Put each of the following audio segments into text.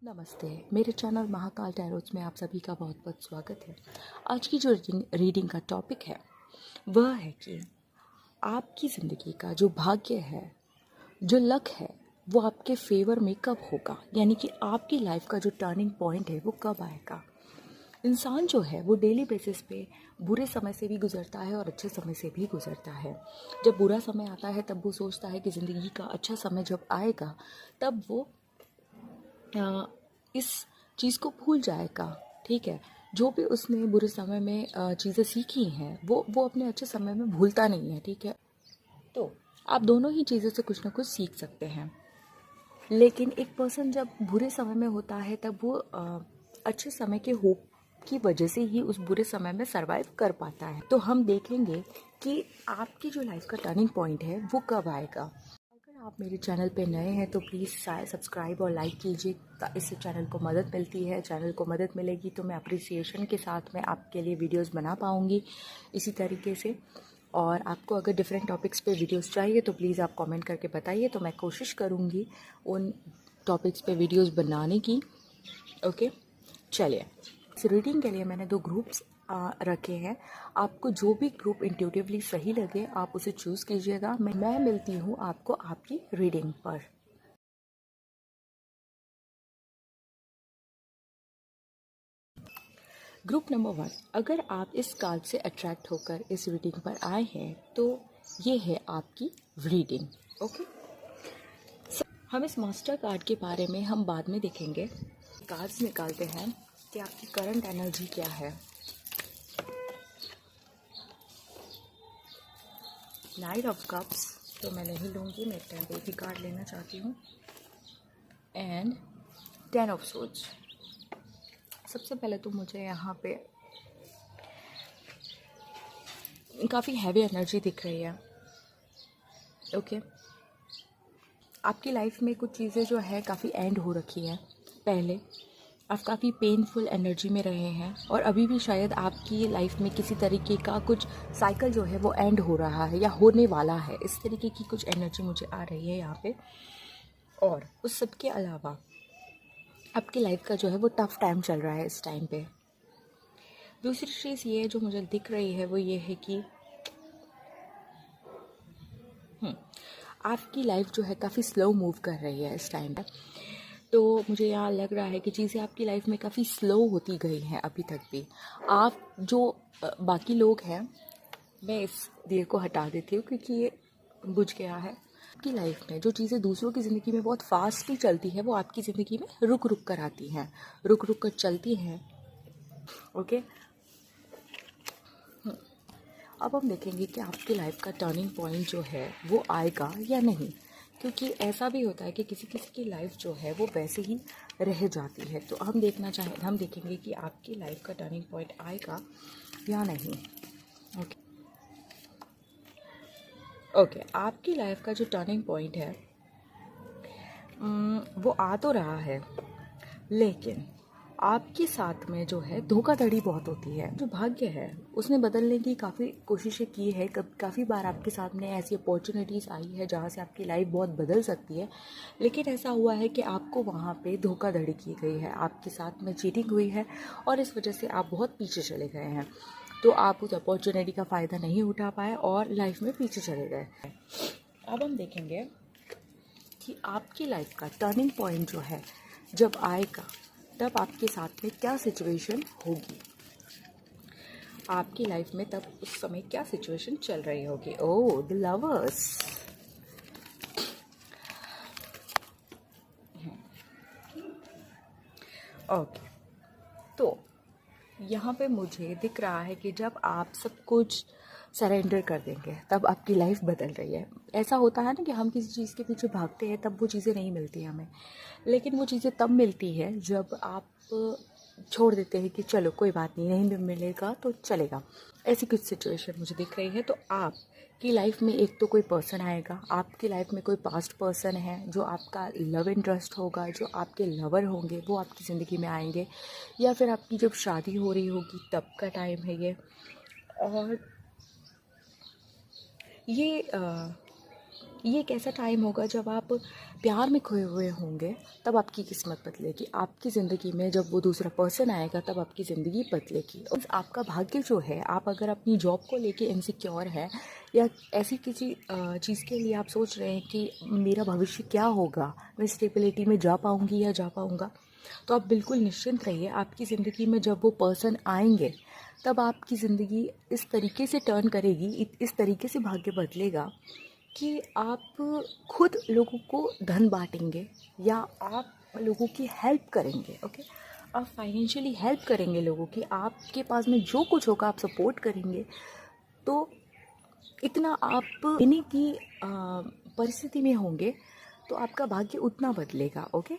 नमस्ते, मेरे चैनल महाकाल टैरोट्स में आप सभी का बहुत बहुत स्वागत है। आज की जो रीडिंग का टॉपिक है वह है कि आपकी ज़िंदगी का जो भाग्य है, जो लक है, वो आपके फेवर में कब होगा, यानी कि आपकी लाइफ का जो टर्निंग पॉइंट है वो कब आएगा। इंसान जो है वो डेली बेसिस पे बुरे समय से भी गुजरता है और अच्छे समय से भी गुजरता है। जब बुरा समय आता है तब वो सोचता है कि ज़िंदगी का अच्छा समय जब आएगा तब वो इस चीज़ को भूल जाएगा। ठीक है, जो भी उसने बुरे समय में चीज़ें सीखी हैं वो अपने अच्छे समय में भूलता नहीं है। ठीक है, तो आप दोनों ही चीज़ों से कुछ ना कुछ सीख सकते हैं। लेकिन एक पर्सन जब बुरे समय में होता है तब वो अच्छे समय के होप की वजह से ही उस बुरे समय में सरवाइव कर पाता है। तो हम देखेंगे कि आपकी जो लाइफ का टर्निंग पॉइंट है वो कब आएगा। अगर आप मेरे चैनल पे नए हैं तो प्लीज़ सब्सक्राइब और लाइक कीजिए, इससे चैनल को मदद मिलती है। चैनल को मदद मिलेगी तो मैं अप्रिसिएशन के साथ में आपके लिए वीडियोस बना पाऊँगी इसी तरीके से। और आपको अगर डिफरेंट टॉपिक्स पे वीडियोस चाहिए तो प्लीज़ आप कमेंट करके बताइए, तो मैं कोशिश करूँगी उन टॉपिक्स पे वीडियोस बनाने की। ओके, चलिए, इस रीडिंग के लिए मैंने 2 ग्रुप्स रखे हैं। आपको जो भी ग्रुप इंट्यूटिवली सही लगे आप उसे चूज़ कीजिएगा। मैं मिलती हूँ आपको आपकी रीडिंग पर। ग्रुप नंबर 1, अगर आप इस कार्ड से अट्रैक्ट होकर इस रीडिंग पर आए हैं तो ये है आपकी रीडिंग। ओके, हम इस मास्टर कार्ड के बारे में हम बाद में देखेंगे। कार्ड्स निकालते हैं कि आपकी करंट एनर्जी क्या है। नाइट ऑफ कप्स तो मैं नहीं लूँगी, मैं टेम्पल की कार्ड लेना चाहती हूँ। And 10 of swords. सबसे पहले तो मुझे यहाँ पे काफ़ी हैवी एनर्जी दिख रही है। ओके, आपकी लाइफ में कुछ चीज़ें जो है काफ़ी एंड हो रखी है। पहले आप काफ़ी पेनफुल एनर्जी में रहे हैं और अभी भी शायद आपकी लाइफ में किसी तरीके का कुछ साइकिल जो है वो एंड हो रहा है या होने वाला है। इस तरीके की कुछ एनर्जी मुझे आ रही है यहाँ पे। और उस सब के अलावा आपकी लाइफ का जो है वो टफ़ टाइम चल रहा है इस टाइम पे। दूसरी चीज़ ये जो मुझे दिख रही है वो ये है कि आपकी लाइफ जो है काफ़ी स्लो मूव कर रही है इस टाइम पे। तो मुझे यहाँ लग रहा है कि चीज़ें आपकी लाइफ में काफ़ी स्लो होती गई हैं अभी तक भी। आप जो बाकी लोग हैं, मैं इस दिए को हटा देती हूँ क्योंकि ये बुझ गया है। आपकी लाइफ में जो चीज़ें दूसरों की ज़िंदगी में बहुत फास्टली चलती है वो आपकी ज़िंदगी में रुक रुक कर आती हैं, रुक रुक कर चलती हैं। ओके, अब हम देखेंगे कि आपकी लाइफ का टर्निंग पॉइंट जो है वो आएगा या नहीं, क्योंकि ऐसा भी होता है कि किसी किसी की लाइफ जो है वो वैसे ही रह जाती है। तो हम देखेंगे कि आपकी लाइफ का टर्निंग पॉइंट आएगा या नहीं। ओके ओके, आपकी लाइफ का जो टर्निंग पॉइंट है वो आ तो रहा है, लेकिन आपके साथ में जो है धोखाधड़ी बहुत होती है। जो भाग्य है उसने बदलने की काफ़ी कोशिशें की है। काफ़ी बार आपके साथ में ऐसी अपॉर्चुनिटीज़ आई है जहाँ से आपकी लाइफ बहुत बदल सकती है, लेकिन ऐसा हुआ है कि आपको वहाँ पे धोखाधड़ी की गई है, आपके साथ में चीटिंग हुई है और इस वजह से आप बहुत पीछे चले गए हैं। तो आप उस अपॉर्चुनिटी का फ़ायदा नहीं उठा पाए और लाइफ में पीछे चले गए। अब हम देखेंगे कि आपकी लाइफ का टर्निंग पॉइंट जो है जब आएगा तब आपके साथ में क्या सिचुएशन होगी। आपकी लाइफ में तब उस समय क्या सिचुएशन चल रही होगी। ओह, द लवर्स। ओके, तो यहाँ पे मुझे दिख रहा है कि जब आप सब कुछ सरेंडर कर देंगे तब आपकी लाइफ बदल रही है। ऐसा होता है ना कि हम किसी चीज़ के पीछे भागते हैं तब वो चीज़ें नहीं मिलती हमें, लेकिन वो चीज़ें तब मिलती है जब आप छोड़ देते हैं कि चलो कोई बात नहीं, नहीं भी मिलेगा तो चलेगा। ऐसी कुछ सिचुएशन मुझे दिख रही है। तो आपकी लाइफ में एक तो कोई पर्सन आएगा, आपकी लाइफ में कोई पास्ट पर्सन है जो आपका लव इंटरेस्ट होगा, जो आपके लवर होंगे वो आपकी ज़िंदगी में आएंगे, या फिर आपकी जब शादी हो रही होगी तब का टाइम है ये। और ये ये एक ऐसा टाइम होगा जब आप प्यार में खोए हुए होंगे, तब आपकी किस्मत बदलेगी। आपकी ज़िंदगी में जब वो दूसरा पर्सन आएगा तब आपकी ज़िंदगी बदलेगी। और आपका भाग्य जो है, आप अगर अपनी जॉब को लेके इनसिक्योर है या ऐसी किसी चीज़ के लिए आप सोच रहे हैं कि मेरा भविष्य क्या होगा, मैं स्टेबिलिटी में जा पाऊँगी या जा पाऊँगा, तो आप बिल्कुल निश्चिंत रहिए। आपकी ज़िंदगी में जब वो पर्सन आएंगे तब आपकी ज़िंदगी इस तरीके से टर्न करेगी, इस तरीके से भाग्य बदलेगा कि आप खुद लोगों को धन बांटेंगे या आप लोगों की हेल्प करेंगे। ओके, आप फाइनेंशियली हेल्प करेंगे लोगों की, आपके पास में जो कुछ होगा आप सपोर्ट करेंगे। तो इतना आप देने की परिस्थिति में होंगे तो आपका भाग्य उतना बदलेगा। ओके,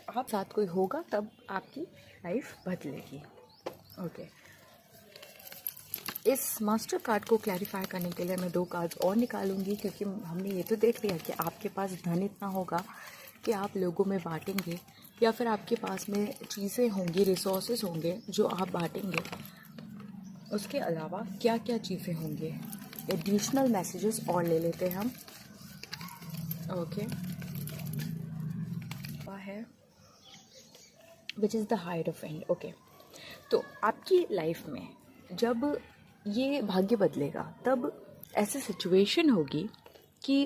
आप साथ कोई होगा तब आपकी लाइफ बदलेगी। ओके, इस मास्टर कार्ड को क्लैरिफाई करने के लिए मैं 2 कार्ड्स और निकालूंगी, क्योंकि हमने ये तो देख लिया कि आपके पास धन इतना होगा कि आप लोगों में बांटेंगे, या फिर आपके पास में चीज़ें होंगी, रिसोर्सेज होंगे जो आप बांटेंगे। उसके अलावा क्या क्या चीज़ें होंगी, एडिशनल मैसेजेस और ले लेते हैं हम। ओके, है which is the hierophant. Okay, तो आपकी लाइफ में जब ये भाग्य बदलेगा तब ऐसी सिचुएशन होगी कि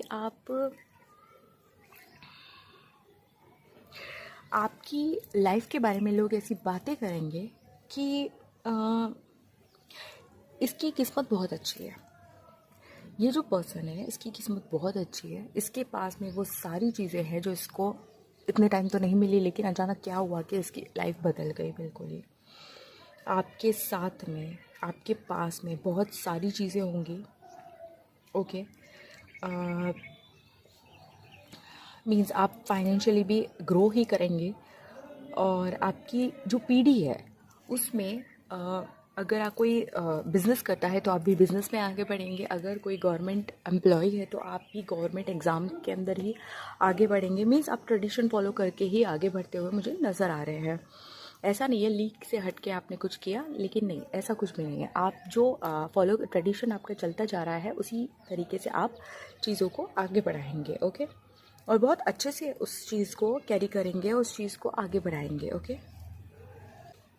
आपकी लाइफ के बारे में लोग ऐसी बातें करेंगे कि इसकी किस्मत बहुत अच्छी है, ये जो पर्सन है इसकी किस्मत बहुत अच्छी है, इसके पास में वो सारी चीज़ें हैं जो इसको इतने टाइम तो नहीं मिली, लेकिन अचानक क्या हुआ कि इसकी लाइफ बदल गई बिल्कुल ही। आपके साथ में, आपके पास में बहुत सारी चीज़ें होंगी। ओके, मीन्स आप फाइनेंशियली भी ग्रो ही करेंगे, और आपकी जो पीढ़ी है उसमें अगर आप कोई बिज़नेस करता है तो आप भी बिज़नेस में आगे बढ़ेंगे, अगर कोई गवर्नमेंट एम्प्लॉय है तो आप भी गवर्नमेंट एग्ज़ाम के अंदर ही आगे बढ़ेंगे। मीन्स आप ट्रेडिशन फॉलो करके ही आगे बढ़ते हुए मुझे नज़र आ रहे हैं। ऐसा नहीं है लीक से हट के आपने कुछ किया, लेकिन नहीं, ऐसा कुछ भी नहीं है। आप जो फॉलो ट्रेडिशन आपका चलता जा रहा है उसी तरीके से आप चीज़ों को आगे बढ़ाएंगे। ओके, और बहुत अच्छे से उस चीज़ को कैरी करेंगे, उस चीज़ को आगे बढ़ाएंगे। ओके,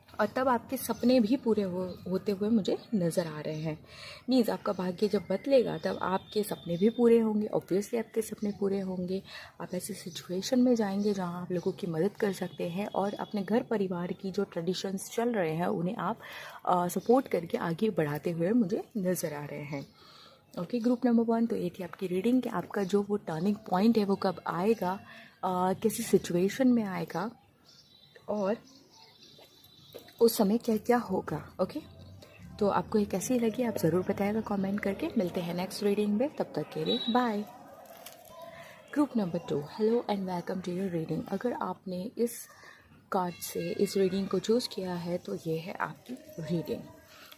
और तब आपके सपने भी पूरे होते हुए मुझे नज़र आ रहे हैं। मीन्स आपका भाग्य जब बदलेगा तब आपके सपने भी पूरे होंगे, ऑब्वियसली आपके सपने पूरे होंगे। आप ऐसे सिचुएशन में जाएंगे जहां आप लोगों की मदद कर सकते हैं, और अपने घर परिवार की जो ट्रेडिशंस चल रहे हैं उन्हें आप सपोर्ट करके आगे बढ़ाते हुए मुझे नज़र आ रहे हैं। ओके, ग्रुप नंबर 1, तो ये थी आपकी रीडिंग कि आपका जो वो टर्निंग पॉइंट है वो कब आएगा, किसी सिचुएशन में आएगा, और उस समय क्या क्या होगा। ओके, तो आपको ये कैसी लगी आप ज़रूर बताइएगा कमेंट करके। मिलते हैं नेक्स्ट रीडिंग में, तब तक के लिए bye. Group number 2, hello and welcome to your reading. अगर आपने इस कार्ड से इस रीडिंग को चूज़ किया है तो ये है आपकी रीडिंग।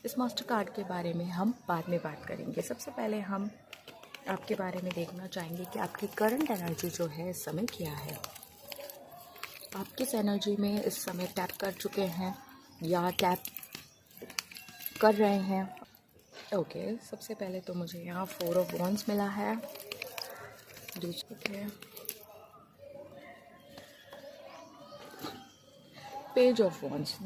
इस मास्टर कार्ड के बारे में हम बाद में बात करेंगे। सबसे पहले हम आपके बारे में देखना चाहेंगे कि आपकी करंट एनर्जी जो है इस समय क्या है। आप किस एनर्जी में इस समय टैप कर चुके हैं या टैप कर रहे हैं। ओके, सबसे पहले तो मुझे यहाँ 4 ऑफ वॉन्ड्स मिला है। दूसरे पेज ऑफ वॉन्ड्स।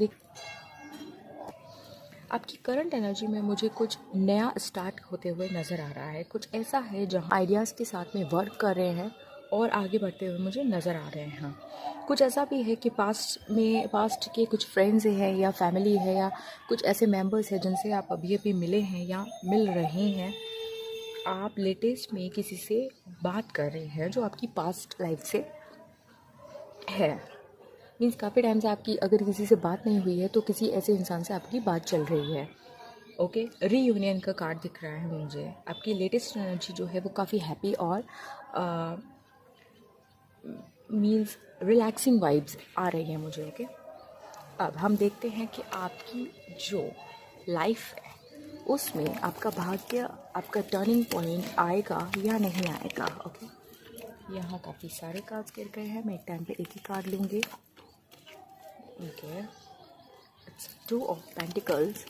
आपकी करंट एनर्जी में मुझे कुछ नया स्टार्ट होते हुए नज़र आ रहा है। कुछ ऐसा है जहाँ आइडियाज़ के साथ में वर्क कर रहे हैं और आगे बढ़ते हुए मुझे नज़र आ रहे हैं। कुछ ऐसा भी है कि पास्ट के कुछ फ्रेंड्स हैं या फैमिली है या कुछ ऐसे मेंबर्स हैं जिनसे आप अभी अभी मिले हैं या मिल रहे हैं। आप लेटेस्ट में किसी से बात कर रहे हैं जो आपकी पास्ट लाइफ से है। मीन्स काफ़ी टाइम से आपकी अगर किसी से बात नहीं हुई है तो किसी ऐसे इंसान से आपकी बात चल रही है। ओके, रीयूनियन का कार्ड दिख रहा है मुझे। आपकी लेटेस्ट एनर्जी जो है वो काफ़ी हैप्पी और मीन्स रिलैक्सिंग वाइब्स आ रही है मुझे। ओके, अब हम देखते हैं कि आपकी जो लाइफ है उसमें आपका भाग्य, आपका टर्निंग पॉइंट आएगा या नहीं आएगा। ओके, यहाँ काफ़ी सारे कार्ड्स गिर गए हैं, मैं एक टाइम पे एक ही कार्ड लूँगी। Okay, it's 2 of pentacles.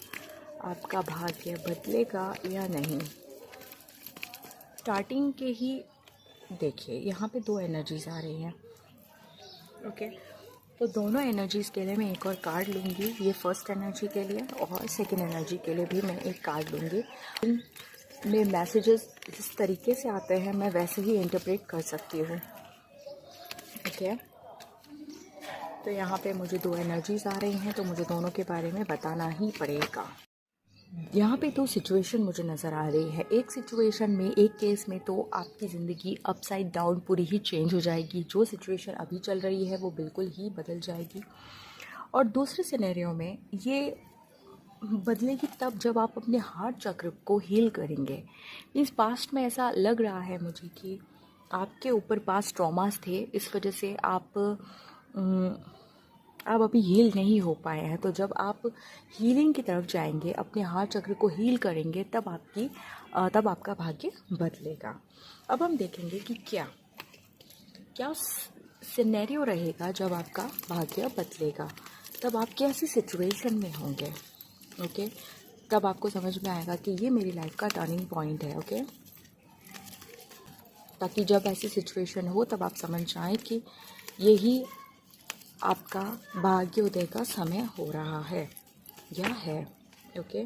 आपका भाग्य बदलेगा या नहीं। स्टार्टिंग के ही देखिए यहाँ पे दो एनर्जीज आ रही हैं। ओके, तो दोनों एनर्जीज के लिए मैं एक और कार्ड लूँगी। ये फर्स्ट एनर्जी के लिए और सेकंड एनर्जी के लिए भी मैं एक कार्ड लूँगी। इनमें मैसेजेस जिस तरीके से आते हैं मैं वैसे ही इंटरप्रेट कर सकती हूँ। ओके, तो यहाँ पे मुझे दो एनर्जीज आ रही हैं, तो मुझे दोनों के बारे में बताना ही पड़ेगा। यहाँ पे दो सिचुएशन मुझे नज़र आ रही है। एक सिचुएशन में, एक केस में तो आपकी ज़िंदगी अपसाइड डाउन पूरी ही चेंज हो जाएगी। जो सिचुएशन अभी चल रही है वो बिल्कुल ही बदल जाएगी। और दूसरे सिनेरियो में ये बदलेगी तब जब आप अपने हार्ट चक्र को हील करेंगे। मीन्स पास्ट में ऐसा लग रहा है मुझे कि आपके ऊपर पास्ट ट्रॉमास थे, इस वजह से आप अभी हील नहीं हो पाए हैं। तो जब आप हीलिंग की तरफ जाएंगे, अपने हार्ट चक्र को हील करेंगे, तब आपका भाग्य बदलेगा। अब हम देखेंगे कि क्या सिनेरियो रहेगा जब आपका भाग्य बदलेगा, तब आप कैसी सिचुएशन में होंगे। ओके, तब आपको समझ में आएगा कि ये मेरी लाइफ का टर्निंग पॉइंट है। ओके, ताकि जब ऐसी सिचुएशन हो तब आप समझ जाएं कि यही आपका भाग्योदय का समय हो रहा है या है। ओके,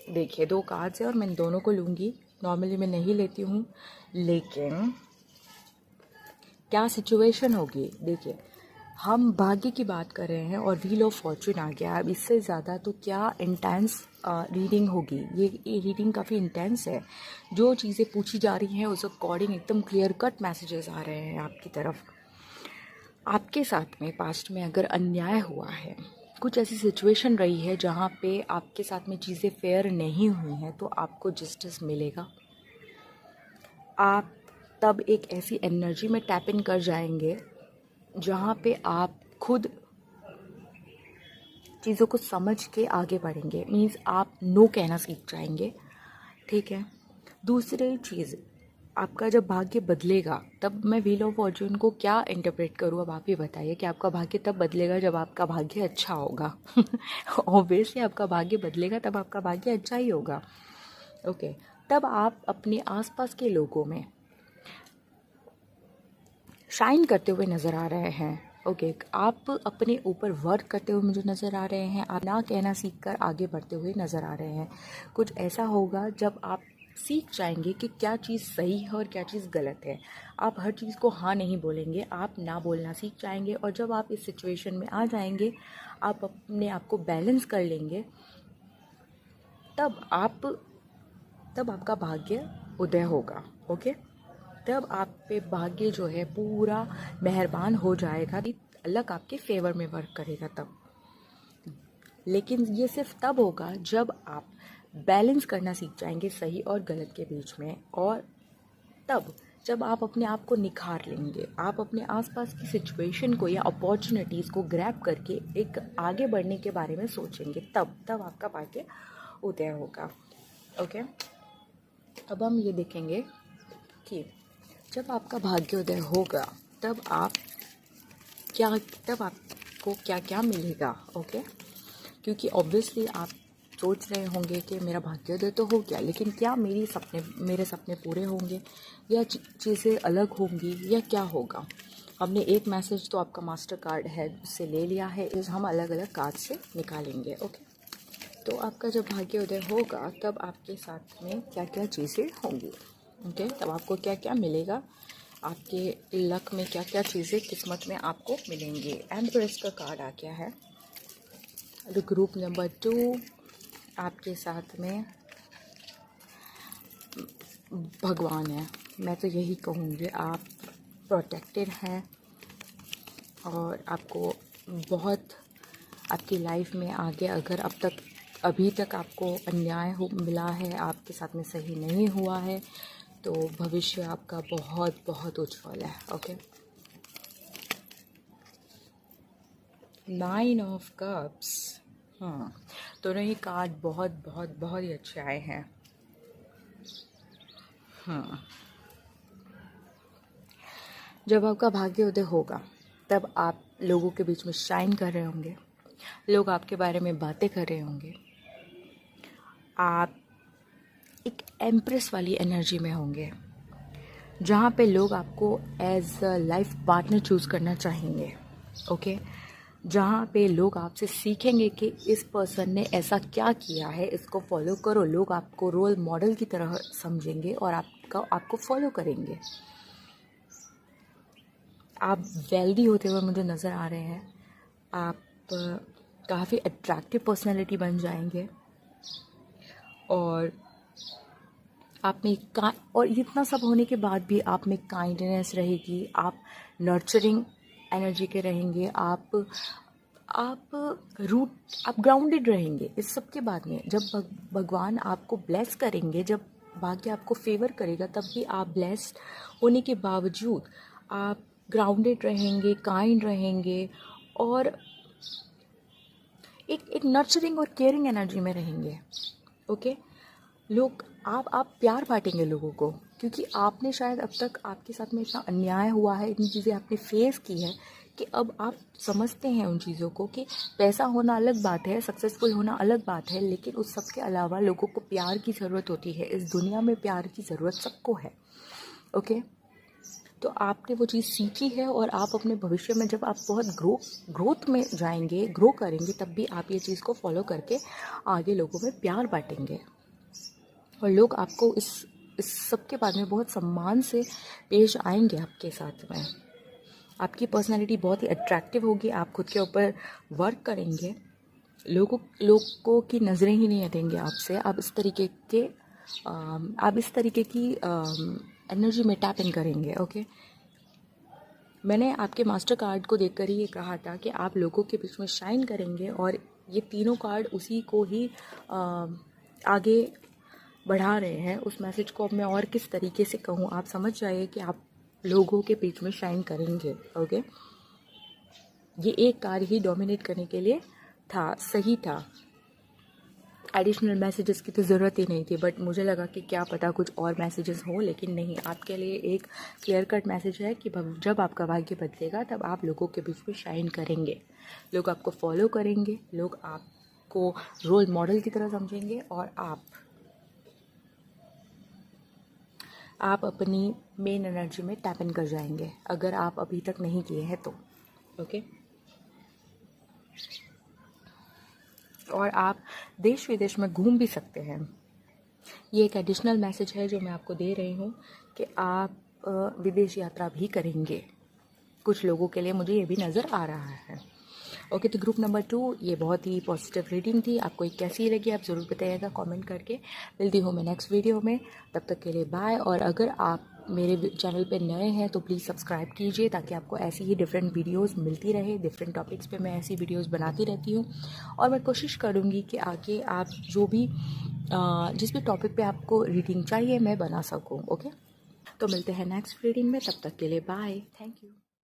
देखिए दो कार्ड्स है और मैं दोनों को लूँगी। नॉर्मली मैं नहीं लेती हूँ, लेकिन क्या सिचुएशन होगी। देखिए, हम भाग्य की बात कर रहे हैं और व्हील ऑफ फॉर्चून आ गया। अब इससे ज़्यादा तो क्या इंटेंस रीडिंग होगी। ये रीडिंग काफ़ी इंटेंस है। जो चीज़ें पूछी जा रही हैं उस अकॉर्डिंग एकदम क्लियर कट मैसेजेस आ रहे हैं आपकी तरफ। आपके साथ में पास्ट में अगर अन्याय हुआ है, कुछ ऐसी सिचुएशन रही है जहाँ पे आपके साथ में चीज़ें फेयर नहीं हुई हैं, तो आपको जस्टिस मिलेगा। आप तब एक ऐसी एनर्जी में टैप इन कर जाएंगे जहाँ पे आप खुद चीज़ों को समझ के आगे बढ़ेंगे। मीन्स आप नो कहना सीख जाएंगे। ठीक है, दूसरी चीज़, आपका जब भाग्य बदलेगा तब मैं व्हील ऑफ फॉर्चून को क्या इंटरप्रेट करूँ। अब आप ही बताइए कि आपका भाग्य तब बदलेगा जब आपका भाग्य अच्छा होगा। ऑब्वियसली आपका भाग्य बदलेगा तब आपका भाग्य अच्छा ही होगा। ओके, तब आप अपने आसपास के लोगों में शाइन करते हुए नज़र आ रहे हैं। ओके, आप अपने ऊपर वर्क करते हुए मुझे नज़र आ रहे हैं। आप ना कहना सीख कर आगे बढ़ते हुए नज़र आ रहे हैं। कुछ ऐसा होगा जब आप सीख जाएंगे कि क्या चीज़ सही है और क्या चीज़ गलत है। आप हर चीज़ को हाँ नहीं बोलेंगे, आप ना बोलना सीख जाएंगे। और जब आप इस सिचुएशन में आ जाएंगे, आप अपने आप को बैलेंस कर लेंगे, तब आपका भाग्य उदय होगा। ओके, तब आप पे भाग्य जो है पूरा मेहरबान हो जाएगा, अलग आपके फेवर में वर्क करेगा तब। लेकिन ये सिर्फ तब होगा जब आप बैलेंस करना सीख जाएंगे सही और गलत के बीच में। और तब जब आप अपने आप को निखार लेंगे, आप अपने आसपास की सिचुएशन को या अपॉर्चुनिटीज़ को ग्रैब करके एक आगे बढ़ने के बारे में सोचेंगे, तब आपका भाग्य उदय होगा। ओके, अब हम ये देखेंगे कि जब आपका भाग्योदय होगा तब आपको क्या क्या मिलेगा। ओके, क्योंकि ऑब्वियसली आप सोच रहे होंगे कि मेरा भाग्योदय तो हो गया, लेकिन क्या मेरे सपने पूरे होंगे या चीज़ें अलग होंगी या क्या होगा। हमने एक मैसेज तो आपका मास्टर कार्ड है उससे ले लिया है, इस हम अलग अलग कार्ड से निकालेंगे। ओके, तो आपका जब भाग्योदय होगा तब आपके साथ में क्या क्या चीज़ें होंगी। ओके, तब आपको क्या क्या मिलेगा, आपके लक में क्या क्या चीज़ें किस्मत में आपको मिलेंगी। एम्प्रेस का कार्ड आ गया है। ग्रुप नंबर 2, आपके साथ में भगवान है। मैं तो यही कहूँगी, आप प्रोटेक्टेड हैं और आपको बहुत आपकी लाइफ में आगे, अगर अभी तक आपको अन्याय मिला है, आपके साथ में सही नहीं हुआ है, तो भविष्य आपका बहुत बहुत उज्जवल है। Okay, 9 of cups. दोनों ही कार्ड बहुत बहुत बहुत ही अच्छे आए हैं। जब आपका भाग्य उदय होगा तब आप लोगों के बीच में शाइन कर रहे होंगे, लोग आपके बारे में बातें कर रहे होंगे, आप एक एम्प्रेस वाली एनर्जी में होंगे। जहाँ पे लोग आपको as a life partner choose करना चाहेंगे। ओके, जहाँ पे लोग आपसे सीखेंगे कि इस पर्सन ने ऐसा क्या किया है, इसको फॉलो करो। लोग आपको रोल मॉडल की तरह समझेंगे और आपको फॉलो करेंगे। आप वेल्दी होते हुए मुझे नज़र आ रहे हैं। आप काफ़ी अट्रैक्टिव पर्सनैलिटी बन जाएंगे और आप में और इतना सब होने के बाद भी आप में काइंडनेस रहेगी। आप नर्चरिंग एनर्जी के रहेंगे। आप ग्राउंडेड रहेंगे। इस सब के बाद में जब भगवान आपको ब्लेस करेंगे, जब भाग्य आपको फेवर करेगा, तब भी आप ब्लेस्ड होने के बावजूद आप ग्राउंडेड रहेंगे, काइंड रहेंगे और एक नर्चरिंग और केयरिंग एनर्जी में रहेंगे। ओके, लोग आप प्यार बांटेंगे लोगों को, क्योंकि आपने शायद अब तक आपके साथ में इतना अन्याय हुआ है, इतनी चीज़ें आपने फेस की है कि अब आप समझते हैं उन चीज़ों को कि पैसा होना अलग बात है, सक्सेसफुल होना अलग बात है, लेकिन उस सब के अलावा लोगों को प्यार की ज़रूरत होती है। इस दुनिया में प्यार की ज़रूरत सबको है। ओके, तो आपने वो चीज़ सीखी है और आप अपने भविष्य में जब आप बहुत ग्रोथ में जाएंगे, ग्रो करेंगे, तब भी आप ये चीज़ को फॉलो करके आगे लोगों में प्यार बांटेंगे और लोग आपको इस सब के बाद में बहुत सम्मान से पेश आएंगे आपके साथ में। आपकी पर्सनालिटी बहुत ही अट्रैक्टिव होगी। आप खुद के ऊपर वर्क करेंगे। लोगों की नज़रें ही नहीं हटेंगे आपसे। आप इस तरीके की एनर्जी में टैप इन करेंगे। ओके, मैंने आपके मास्टर कार्ड को देखकर ही ये कहा था कि आप लोगों के बीच में शाइन करेंगे और ये तीनों कार्ड उसी को ही आगे बढ़ा रहे हैं। उस मैसेज को अब मैं और किस तरीके से कहूँ, आप समझ जाइए कि आप लोगों के बीच में शाइन करेंगे। ओके, ये एक कार्ड ही डोमिनेट करने के लिए था, सही था। एडिशनल मैसेजेस की तो ज़रूरत ही नहीं थी, बट मुझे लगा कि क्या पता कुछ और मैसेजेस हो, लेकिन नहीं, आपके लिए एक क्लियर कट मैसेज है कि जब आपका भाग्य बदलेगा तब आप लोगों के बीच में शाइन करेंगे। लोग आपको फॉलो करेंगे, लोग आपको रोल मॉडल की तरह समझेंगे और आप अपनी मेन एनर्जी में टैप इन कर जाएंगे, अगर आप अभी तक नहीं किए हैं तो। ओके, और आप देश विदेश में घूम भी सकते हैं। ये एक एडिशनल मैसेज है जो मैं आपको दे रही हूँ कि आप विदेश यात्रा भी करेंगे। कुछ लोगों के लिए मुझे ये भी नज़र आ रहा है। ओके, तो ग्रुप नंबर 2 ये बहुत ही पॉजिटिव रीडिंग थी। आपको ये कैसी लगी आप ज़रूर बताइएगा कमेंट करके। मिलती हूँ मैं नेक्स्ट वीडियो में, तब तक के लिए बाय। और अगर आप मेरे चैनल पे नए हैं तो प्लीज़ सब्सक्राइब कीजिए, ताकि आपको ऐसी ही डिफरेंट वीडियोस मिलती रहे। डिफरेंट टॉपिक्स पे मैं ऐसी वीडियोस बनाती रहती हूँ और मैं कोशिश करूँगी कि आगे आप जिस भी टॉपिक पे आपको रीडिंग चाहिए मैं बना सकूँ। ओके, तो मिलते हैं नेक्स्ट रीडिंग में, तब तक के लिए बाय। Thank you.